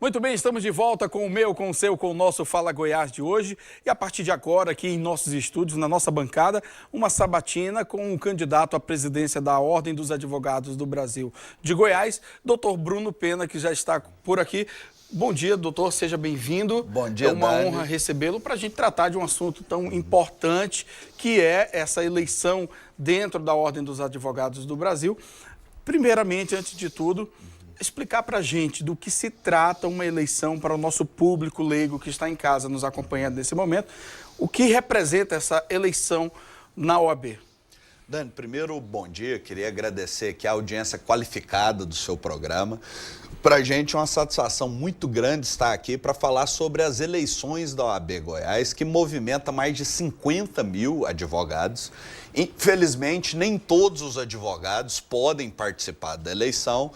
Muito bem, estamos de volta com o meu, com o seu, com o nosso Fala Goiás de hoje. E a partir de agora, aqui em nossos estúdios, na nossa bancada, uma sabatina com o candidato à presidência da Ordem dos Advogados do Brasil de Goiás, doutor Bruno Pena, que já está por aqui. Bom dia, doutor, seja bem-vindo. Bom dia, É uma Dani. honra recebê-lo para a gente tratar de um assunto tão importante, que é essa eleição dentro da Ordem dos Advogados do Brasil. Primeiramente, antes de tudo, explicar para a gente do que se trata uma eleição para o nosso público leigo que está em casa nos acompanhando nesse momento, o que representa essa eleição na OAB. Dani, primeiro, bom dia. Queria agradecer aqui a audiência qualificada do seu programa. Para a gente é uma satisfação muito grande estar aqui para falar sobre as eleições da OAB Goiás, que movimenta mais de 50 mil advogados. Infelizmente, nem todos os advogados podem participar da eleição,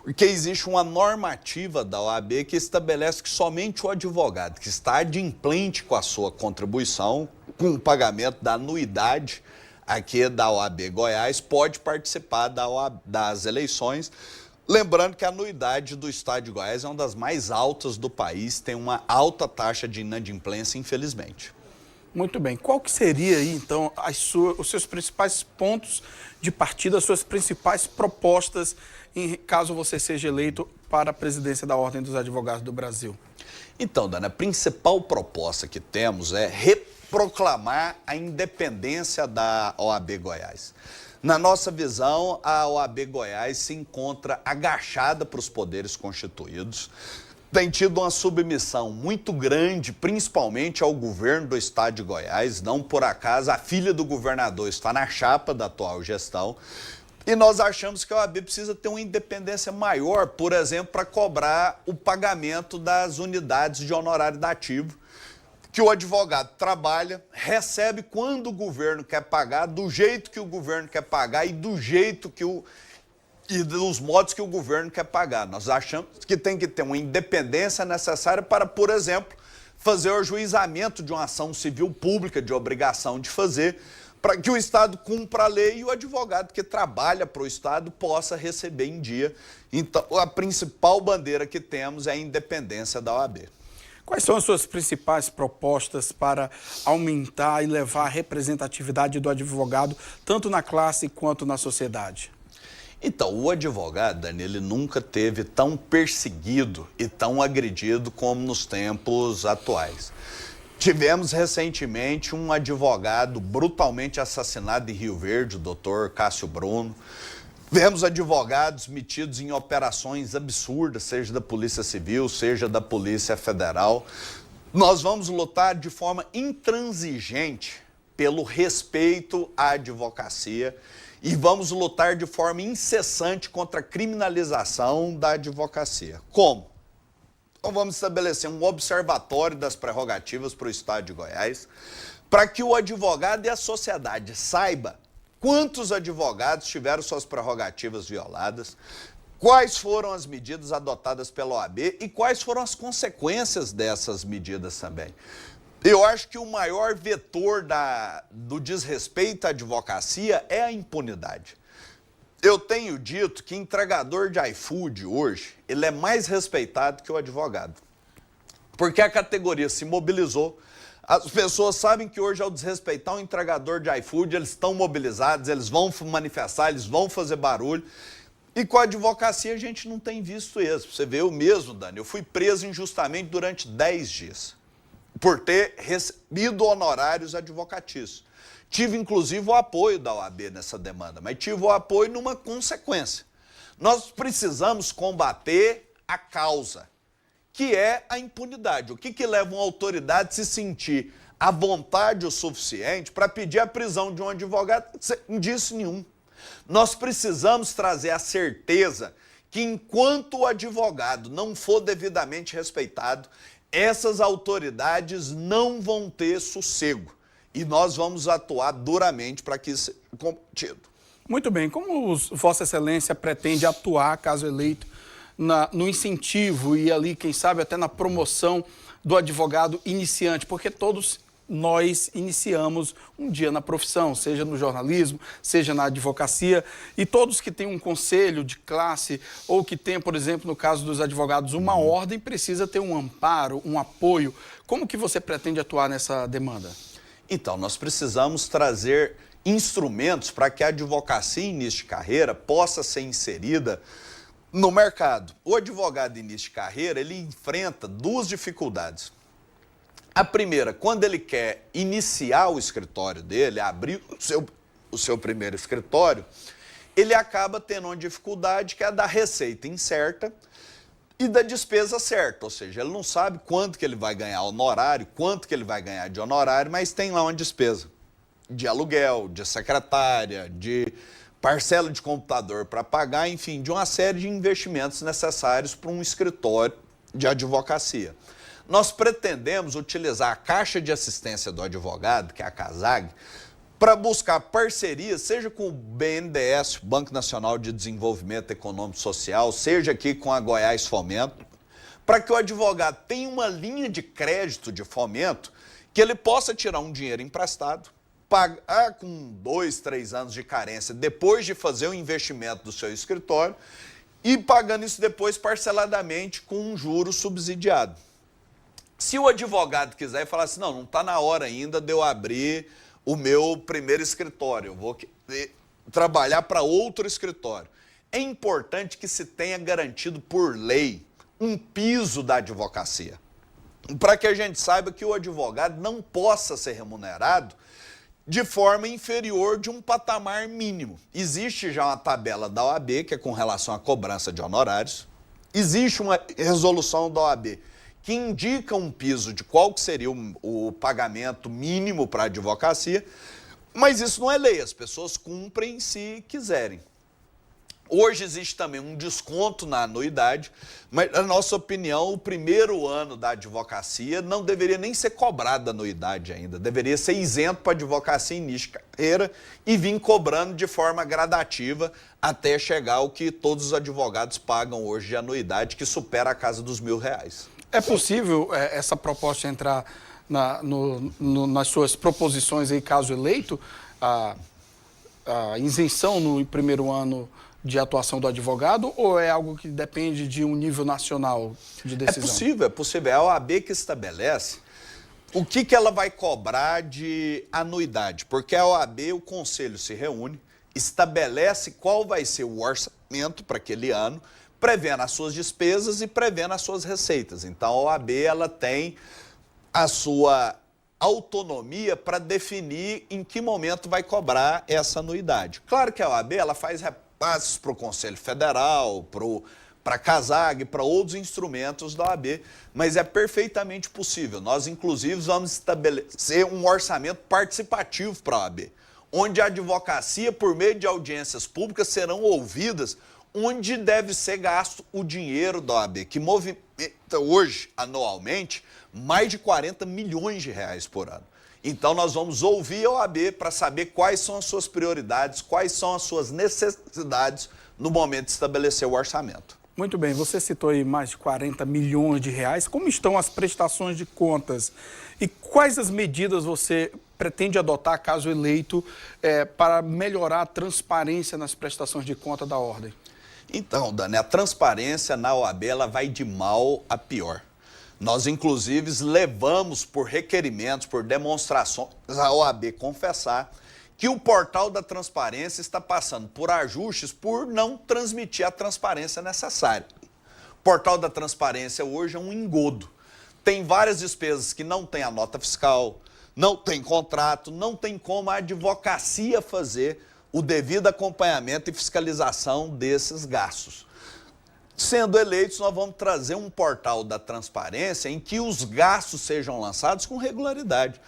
porque existe uma normativa da OAB que estabelece que somente o advogado que está adimplente com a sua contribuição, com o pagamento da anuidade aqui da OAB Goiás, pode participar das eleições. Lembrando que a anuidade do Estado de Goiás é uma das mais altas do país, tem uma alta taxa de inadimplência, infelizmente. Muito bem. Qual que seria aí, então, os seus principais pontos de partida, as suas principais propostas, caso você seja eleito para a presidência da Ordem dos Advogados do Brasil? Então, Dana, a principal proposta que temos é reproclamar a independência da OAB Goiás. Na nossa visão, a OAB Goiás se encontra agachada para os poderes constituídos, tem tido uma submissão muito grande, principalmente ao governo do Estado de Goiás. Não por acaso, a filha do governador está na chapa da atual gestão. E nós achamos que a OAB precisa ter uma independência maior, por exemplo, para cobrar o pagamento das unidades de honorário dativo, que o advogado trabalha, recebe quando o governo quer pagar, do jeito que o governo quer pagar e do jeito e dos modos que o governo quer pagar. Nós achamos que tem que ter uma independência necessária para, por exemplo, fazer o ajuizamento de uma ação civil pública de obrigação de fazer, para que o Estado cumpra a lei e o advogado que trabalha para o Estado possa receber em dia. Então, a principal bandeira que temos é a independência da OAB. Quais são as suas principais propostas para aumentar e levar a representatividade do advogado, tanto na classe quanto na sociedade? Então, o advogado, Dani, ele nunca teve tão perseguido e tão agredido como nos tempos atuais. Tivemos recentemente um advogado brutalmente assassinado em Rio Verde, o doutor Cássio Bruno. Vemos advogados metidos em operações absurdas, seja da Polícia Civil, seja da Polícia Federal. Nós vamos lutar de forma intransigente pelo respeito à advocacia e vamos lutar de forma incessante contra a criminalização da advocacia. Como? Então vamos estabelecer um observatório das prerrogativas para o Estado de Goiás, para que o advogado e a sociedade saiba quantos advogados tiveram suas prerrogativas violadas, quais foram as medidas adotadas pela OAB e quais foram as consequências dessas medidas também. Eu acho que o maior vetor do desrespeito à advocacia é a impunidade. Eu tenho dito que entregador de iFood hoje, ele é mais respeitado que o advogado. Porque a categoria se mobilizou, as pessoas sabem que hoje ao desrespeitar o entregador de iFood, eles estão mobilizados, eles vão manifestar, eles vão fazer barulho. E com a advocacia a gente não tem visto isso. Você vê, eu mesmo, Dani, eu fui preso injustamente durante 10 dias, por ter recebido honorários advocatícios. Tive, inclusive, o apoio da OAB nessa demanda, mas tive o apoio numa consequência. Nós precisamos combater a causa, que é a impunidade. O que leva uma autoridade a se sentir à vontade o suficiente para pedir a prisão de um advogado? Sem indício nenhum. Nós precisamos trazer a certeza que enquanto o advogado não for devidamente respeitado, essas autoridades não vão ter sossego. E nós vamos atuar duramente para que isso seja combatido. Muito bem. Como Vossa Excelência pretende atuar, caso eleito, no incentivo e ali, quem sabe, até na promoção do advogado iniciante? Porque todos nós iniciamos um dia na profissão, seja no jornalismo, seja na advocacia, e todos que têm um conselho de classe ou que têm, por exemplo, no caso dos advogados, uma ordem, precisa ter um amparo, um apoio. Como que você pretende atuar nessa demanda? Então, nós precisamos trazer instrumentos para que a advocacia em início de carreira possa ser inserida no mercado. O advogado em início de carreira, ele enfrenta duas dificuldades. A primeira, quando ele quer iniciar o escritório dele, abrir o seu primeiro escritório, ele acaba tendo uma dificuldade que é a da receita incerta e da despesa certa, ou seja, ele não sabe quanto que ele vai ganhar honorário, quanto que ele vai ganhar de honorário, mas tem lá uma despesa de aluguel, de secretária, de parcela de computador para pagar, enfim, de uma série de investimentos necessários para um escritório de advocacia. Nós pretendemos utilizar a Caixa de Assistência do Advogado, que é a CASAG, para buscar parcerias, seja com o BNDES, Banco Nacional de Desenvolvimento Econômico e Social, seja aqui com a Goiás Fomento, para que o advogado tenha uma linha de crédito de fomento que ele possa tirar um dinheiro emprestado, pagar com 2, 3 anos de carência depois de fazer o investimento do seu escritório e pagando isso depois parceladamente com um juro subsidiado. Se o advogado quiser falar assim, não está na hora ainda de eu abrir o meu primeiro escritório, eu vou trabalhar para outro escritório. É importante que se tenha garantido por lei um piso da advocacia, para que a gente saiba que o advogado não possa ser remunerado de forma inferior de um patamar mínimo. Existe já uma tabela da OAB, que é com relação à cobrança de honorários, existe uma resolução da OAB que indica um piso de qual que seria o pagamento mínimo para a advocacia, mas isso não é lei, as pessoas cumprem se quiserem. Hoje existe também um desconto na anuidade, mas, na nossa opinião, o primeiro ano da advocacia não deveria nem ser cobrado a anuidade ainda, deveria ser isento para a advocacia início de carreira e vir cobrando de forma gradativa até chegar ao que todos os advogados pagam hoje de anuidade, que supera a casa dos R$1.000. É possível essa proposta entrar nas suas proposições aí, caso eleito, a isenção no primeiro ano de atuação do advogado, ou é algo que depende de um nível nacional de decisão? É possível. É a OAB que estabelece o que ela vai cobrar de anuidade, porque a OAB, o conselho se reúne, estabelece qual vai ser o orçamento para aquele ano, prevendo as suas despesas e prevendo as suas receitas. Então, a OAB ela tem a sua autonomia para definir em que momento vai cobrar essa anuidade. Claro que a OAB ela faz repasses para o Conselho Federal, para a CASAG, para outros instrumentos da OAB, mas é perfeitamente possível. Nós, inclusive, vamos estabelecer um orçamento participativo para a OAB, onde a advocacia, por meio de audiências públicas, serão ouvidas onde deve ser gasto o dinheiro da OAB, que movimenta hoje, anualmente, mais de 40 milhões de reais por ano. Então, nós vamos ouvir a OAB para saber quais são as suas prioridades, quais são as suas necessidades no momento de estabelecer o orçamento. Muito bem, você citou aí mais de 40 milhões de reais. Como estão as prestações de contas? E quais as medidas você pretende adotar, caso eleito, para melhorar a transparência nas prestações de conta da ordem? Então, Dani, a transparência na OAB ela vai de mal a pior. Nós, inclusive, levamos por requerimentos, por demonstrações, a OAB confessar que o portal da transparência está passando por ajustes por não transmitir a transparência necessária. O portal da transparência hoje é um engodo. Tem várias despesas que não tem a nota fiscal, não tem contrato, não tem como a advocacia fazer o devido acompanhamento e fiscalização desses gastos. Sendo eleitos, nós vamos trazer um portal da transparência em que os gastos sejam lançados com regularidade.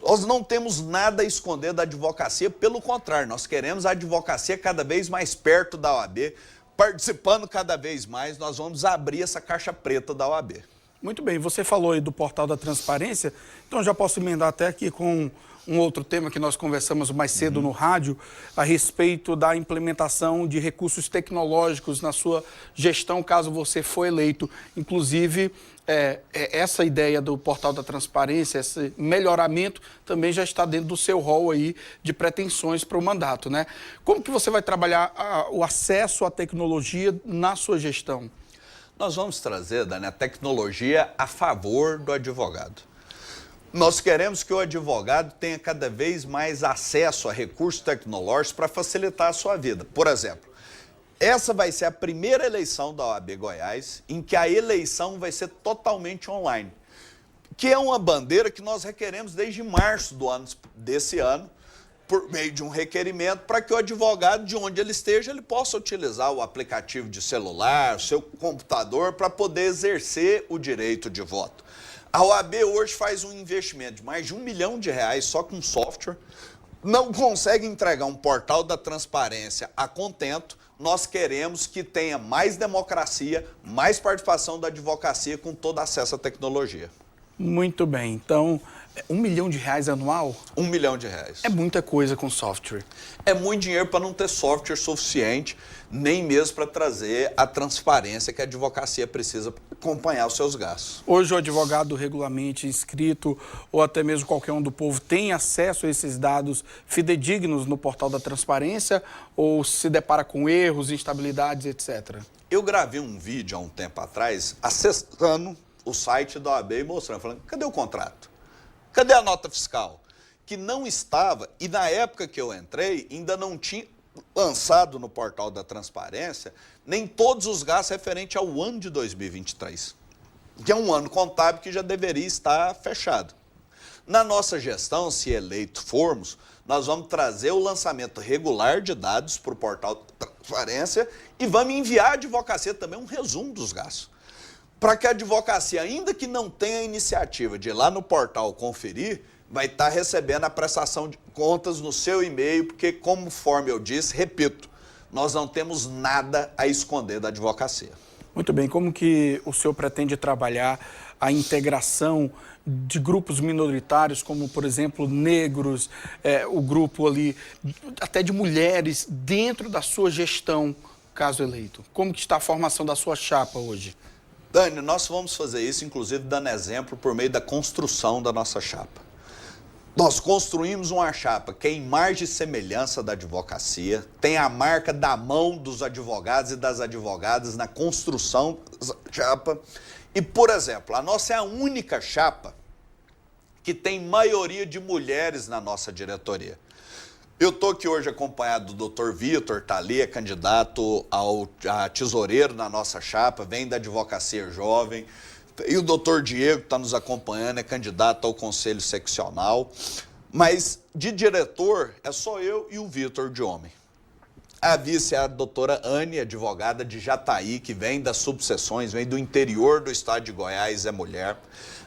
Nós não temos nada a esconder da advocacia, pelo contrário, nós queremos a advocacia cada vez mais perto da OAB, participando cada vez mais, nós vamos abrir essa caixa preta da OAB. Muito bem, você falou aí do portal da transparência, então já posso emendar até aqui com um outro tema que nós conversamos mais cedo no rádio, a respeito da implementação de recursos tecnológicos na sua gestão, caso você for eleito. Inclusive, essa ideia do Portal da Transparência, esse melhoramento, também já está dentro do seu rol aí de pretensões para o mandato, né? Como que você vai trabalhar o acesso à tecnologia na sua gestão? Nós vamos trazer, Dani, a tecnologia a favor do advogado. Nós queremos que o advogado tenha cada vez mais acesso a recursos tecnológicos para facilitar a sua vida. Por exemplo, essa vai ser a primeira eleição da OAB Goiás em que a eleição vai ser totalmente online, que é uma bandeira que nós requeremos desde março desse ano, por meio de um requerimento para que o advogado, de onde ele esteja, ele possa utilizar o aplicativo de celular, o seu computador, para poder exercer o direito de voto. A OAB hoje faz um investimento de mais de R$1 milhão só com software, não consegue entregar um portal da transparência a contento. Nós queremos que tenha mais democracia, mais participação da advocacia com todo acesso à tecnologia. Muito bem, então, R$1 milhão anual? R$1 milhão. É muita coisa com software. É muito dinheiro para não ter software suficiente, nem mesmo para trazer a transparência que a advocacia precisa para acompanhar os seus gastos. Hoje o advogado regularmente inscrito ou até mesmo qualquer um do povo tem acesso a esses dados fidedignos no Portal da Transparência ou se depara com erros, instabilidades, etc.? Eu gravei um vídeo há um tempo atrás acessando o site da OAB e mostrando, falando, cadê o contrato? Cadê a nota fiscal? Que não estava, e na época que eu entrei, ainda não tinha lançado no Portal da Transparência nem todos os gastos referentes ao ano de 2023, que é um ano contábil que já deveria estar fechado. Na nossa gestão, se eleito formos, nós vamos trazer o lançamento regular de dados para o Portal da Transparência e vamos enviar à advocacia também um resumo dos gastos, para que a advocacia, ainda que não tenha a iniciativa de ir lá no portal conferir, vai estar recebendo a prestação de contas no seu e-mail, porque, conforme eu disse, repito, nós não temos nada a esconder da advocacia. Muito bem, como que o senhor pretende trabalhar a integração de grupos minoritários, como, por exemplo, negros, o grupo ali, até de mulheres, dentro da sua gestão, caso eleito? Como que está a formação da sua chapa hoje? Dani, nós vamos fazer isso, inclusive, dando exemplo por meio da construção da nossa chapa. Nós construímos uma chapa que é em margem de semelhança da advocacia, tem a marca da mão dos advogados e das advogadas na construção da chapa. E, por exemplo, a nossa é a única chapa que tem maioria de mulheres na nossa diretoria. Eu estou aqui hoje acompanhado do Dr. Vitor, tá ali, é candidato a tesoureiro na nossa chapa, vem da advocacia jovem. E o Dr. Diego, que está nos acompanhando, é candidato ao Conselho Seccional. Mas de diretor é só eu e o Vitor de homem. A vice é a doutora Anne, advogada de Jataí, que vem das subseções, vem do interior do estado de Goiás, é mulher.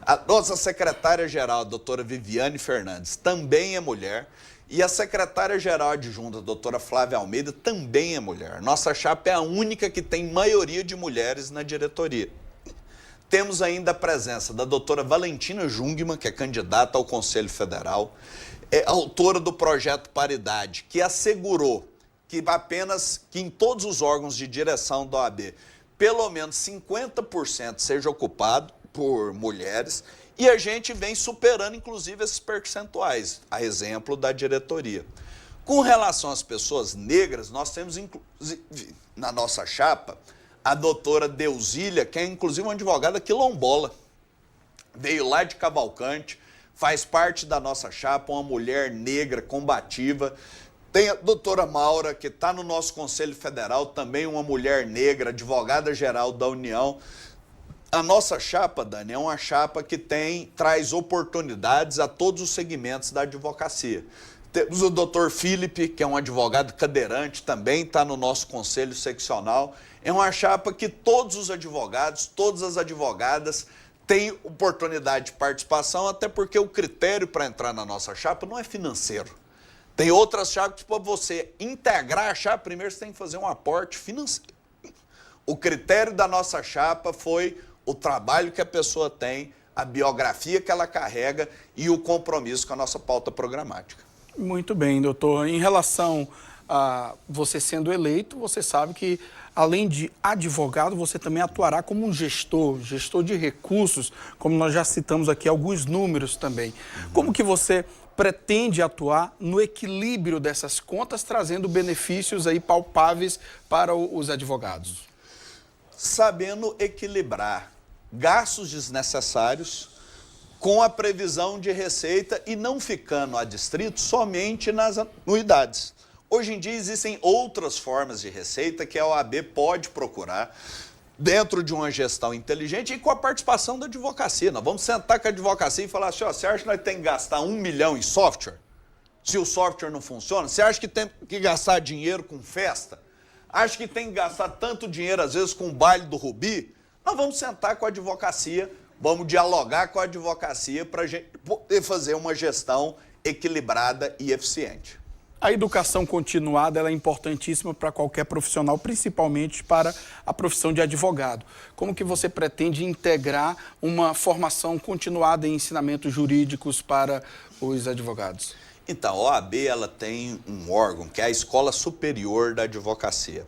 A nossa secretária-geral, a doutora Viviane Fernandes, também é mulher. E a secretária-geral adjunta, a doutora Flávia Almeida, também é mulher. Nossa chapa é a única que tem maioria de mulheres na diretoria. Temos ainda a presença da doutora Valentina Jungmann, que é candidata ao Conselho Federal, é autora do projeto Paridade, que assegurou que em todos os órgãos de direção da OAB, pelo menos 50% seja ocupado por mulheres. E a gente vem superando, inclusive, esses percentuais, a exemplo da diretoria. Com relação às pessoas negras, nós temos, inclusive, na nossa chapa, a doutora Deusília, que é, inclusive, uma advogada quilombola. Veio lá de Cavalcante, faz parte da nossa chapa, uma mulher negra, combativa. Tem a doutora Maura, que está no nosso Conselho Federal, também uma mulher negra, advogada-geral da União. A nossa chapa, Dani, é uma chapa que traz oportunidades a todos os segmentos da advocacia. Temos o doutor Felipe, que é um advogado cadeirante, também está no nosso conselho seccional. É uma chapa que todos os advogados, todas as advogadas têm oportunidade de participação, até porque o critério para entrar na nossa chapa não é financeiro. Tem outras chapas que, para você integrar a chapa, primeiro você tem que fazer um aporte financeiro. O critério da nossa chapa foi o trabalho que a pessoa tem, a biografia que ela carrega e o compromisso com a nossa pauta programática. Muito bem, doutor. Em relação a você sendo eleito, você sabe que, além de advogado, você também atuará como um gestor de recursos, como nós já citamos aqui alguns números também. Como que você pretende atuar no equilíbrio dessas contas, trazendo benefícios aí palpáveis para os advogados? Sabendo equilibrar gastos desnecessários com a previsão de receita e não ficando adstrito somente nas anuidades. Hoje em dia existem outras formas de receita que a OAB pode procurar dentro de uma gestão inteligente e com a participação da advocacia. Nós vamos sentar com a advocacia e falar assim, ó, você acha que nós temos que gastar 1 milhão em software? Se o software não funciona? Você acha que tem que gastar dinheiro com festa? Acha que tem que gastar tanto dinheiro, às vezes, com o baile do Rubi? Nós vamos sentar com a advocacia, vamos dialogar com a advocacia para a gente poder fazer uma gestão equilibrada e eficiente. A educação continuada ela é importantíssima para qualquer profissional, principalmente para a profissão de advogado. Como que você pretende integrar uma formação continuada em ensinamentos jurídicos para os advogados? Então, a OAB ela tem um órgão que é a Escola Superior da Advocacia.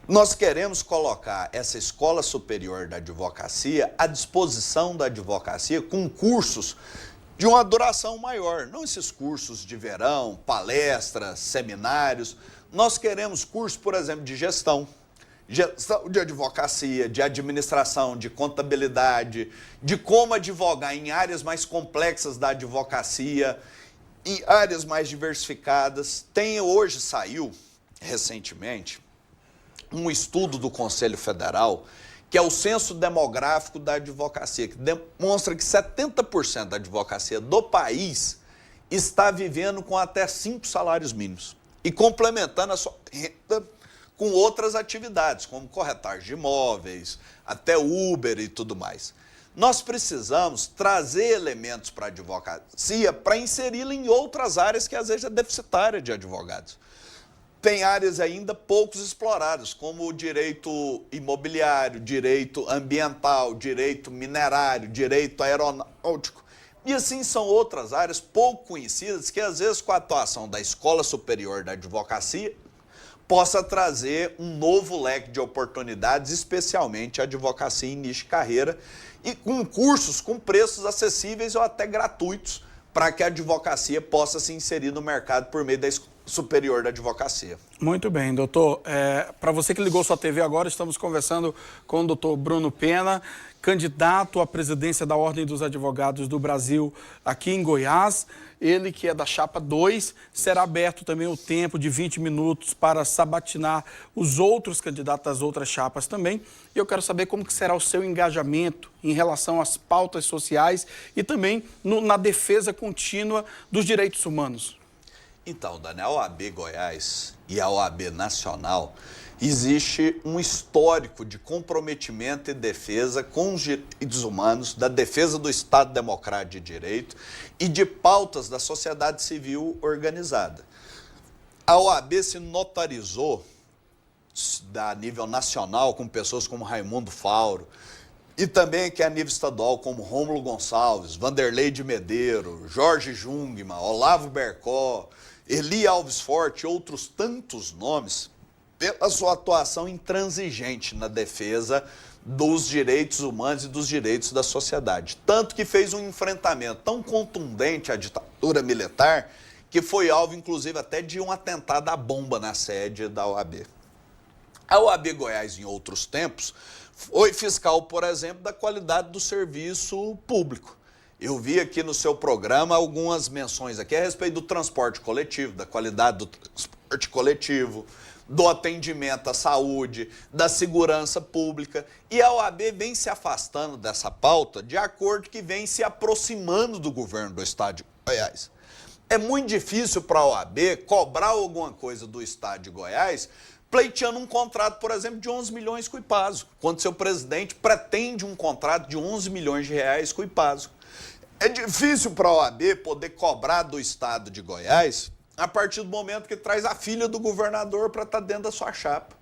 Nós queremos colocar essa Escola Superior da Advocacia à disposição da advocacia com cursos de uma duração maior, não esses cursos de verão, palestras, seminários. Nós queremos cursos, por exemplo, de gestão de advocacia, de administração, de contabilidade, de como advogar em áreas mais complexas da advocacia, em áreas mais diversificadas. Saiu recentemente um estudo do Conselho Federal, que é o Censo Demográfico da Advocacia, que demonstra que 70% da advocacia do país está vivendo com até 5 salários mínimos e complementando a sua renda com outras atividades, como corretagem de imóveis, até Uber e tudo mais. Nós precisamos trazer elementos para a advocacia para inseri-la em outras áreas que às vezes é deficitária de advogados. Tem áreas ainda poucos exploradas, como o direito imobiliário, direito ambiental, direito minerário, direito aeronáutico. E assim são outras áreas pouco conhecidas que, às vezes, com a atuação da Escola Superior da Advocacia, possa trazer um novo leque de oportunidades, especialmente a advocacia em início de carreira, e com cursos com preços acessíveis ou até gratuitos, para que a advocacia possa se inserir no mercado por meio da Escola Superior da Advocacia. Muito bem, doutor. Para você que ligou sua TV agora, estamos conversando com o doutor Bruno Pena, candidato à presidência da Ordem dos Advogados do Brasil aqui em Goiás. Ele que é da chapa 2, será aberto também o tempo de 20 minutos para sabatinar os outros candidatos das outras chapas também. E eu quero saber como que será o seu engajamento em relação às pautas sociais e também na defesa contínua dos direitos humanos. Então, Daniel, a OAB Goiás e a OAB Nacional, existe um histórico de comprometimento e defesa com os direitos humanos, da defesa do Estado Democrático de Direito e de pautas da sociedade civil organizada. A OAB se notarizou a nível nacional com pessoas como Raimundo Fauro e também aqui a nível estadual como Rômulo Gonçalves, Vanderlei de Medeiro, Jorge Jungmann, Olavo Bercó, Eli Alves Forte e outros tantos nomes, pela sua atuação intransigente na defesa dos direitos humanos e dos direitos da sociedade. Tanto que fez um enfrentamento tão contundente à ditadura militar que foi alvo, inclusive, até de um atentado à bomba na sede da OAB. A OAB Goiás, em outros tempos, foi fiscal, por exemplo, da qualidade do serviço público. Eu vi aqui no seu programa algumas menções aqui a respeito do transporte coletivo, da qualidade do transporte coletivo, do atendimento à saúde, da segurança pública. E a OAB vem se afastando dessa pauta de acordo que vem se aproximando do governo do Estado de Goiás. É muito difícil para a OAB cobrar alguma coisa do Estado de Goiás pleiteando um contrato, por exemplo, de 11 milhões com o IPASO, quando seu presidente pretende um contrato de 11 milhões de reais com o IPASO. É difícil para a OAB poder cobrar do Estado de Goiás a partir do momento que traz a filha do governador para estar dentro da sua chapa.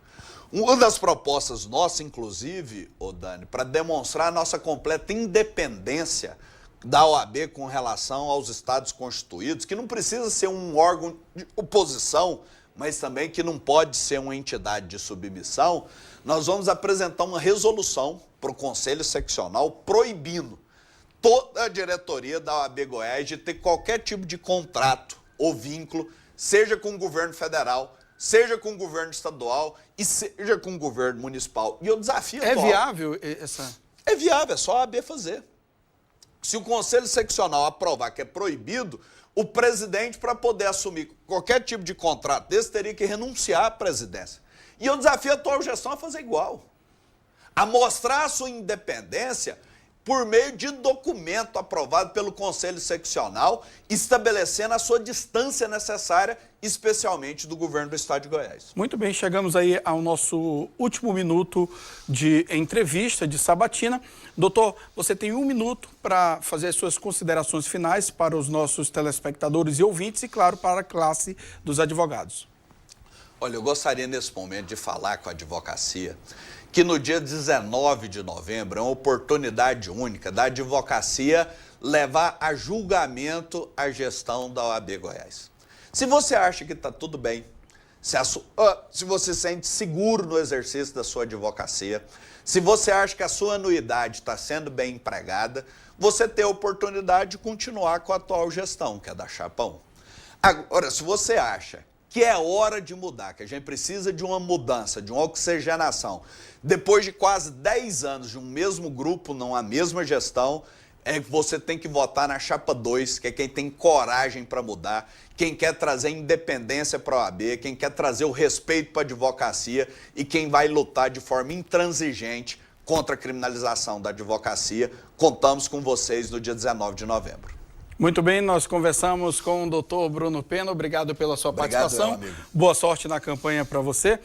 Uma das propostas nossas, inclusive, ô Dani, para demonstrar a nossa completa independência da OAB com relação aos estados constituídos, que não precisa ser um órgão de oposição, mas também que não pode ser uma entidade de submissão, nós vamos apresentar uma resolução para o Conselho Seccional proibindo toda a diretoria da OAB Goiás de ter qualquer tipo de contrato ou vínculo, seja com o governo federal, seja com o governo estadual e seja com o governo municipal. E o desafio é viável essa... É viável, é só a OAB fazer. Se o Conselho Seccional aprovar que é proibido, o presidente, para poder assumir qualquer tipo de contrato desse, teria que renunciar à presidência. E eu desafio a atual gestão a fazer igual. A mostrar a sua independência por meio de documento aprovado pelo Conselho Seccional, estabelecendo a sua distância necessária, especialmente do governo do estado de Goiás. Muito bem, chegamos aí ao nosso último minuto de entrevista, de sabatina. Doutor, você tem 1 minuto para fazer as suas considerações finais para os nossos telespectadores e ouvintes e, claro, para a classe dos advogados. Olha, eu gostaria nesse momento de falar com a advocacia que no dia 19 de novembro é uma oportunidade única da advocacia levar a julgamento a gestão da OAB Goiás. Se você acha que está tudo bem, se você se sente seguro no exercício da sua advocacia, se você acha que a sua anuidade está sendo bem empregada, você tem a oportunidade de continuar com a atual gestão, que é da Chapão. Agora, se você acha que é hora de mudar, que a gente precisa de uma mudança, de uma oxigenação, depois de quase 10 anos de um mesmo grupo, não a mesma gestão, você tem que votar na Chapa 2, que é quem tem coragem para mudar, quem quer trazer independência para a OAB, quem quer trazer o respeito para a advocacia e quem vai lutar de forma intransigente contra a criminalização da advocacia. Contamos com vocês no dia 19 de novembro. Muito bem, nós conversamos com o doutor Bruno Pena. Obrigado pela sua participação. Meu amigo. Boa sorte na campanha para você.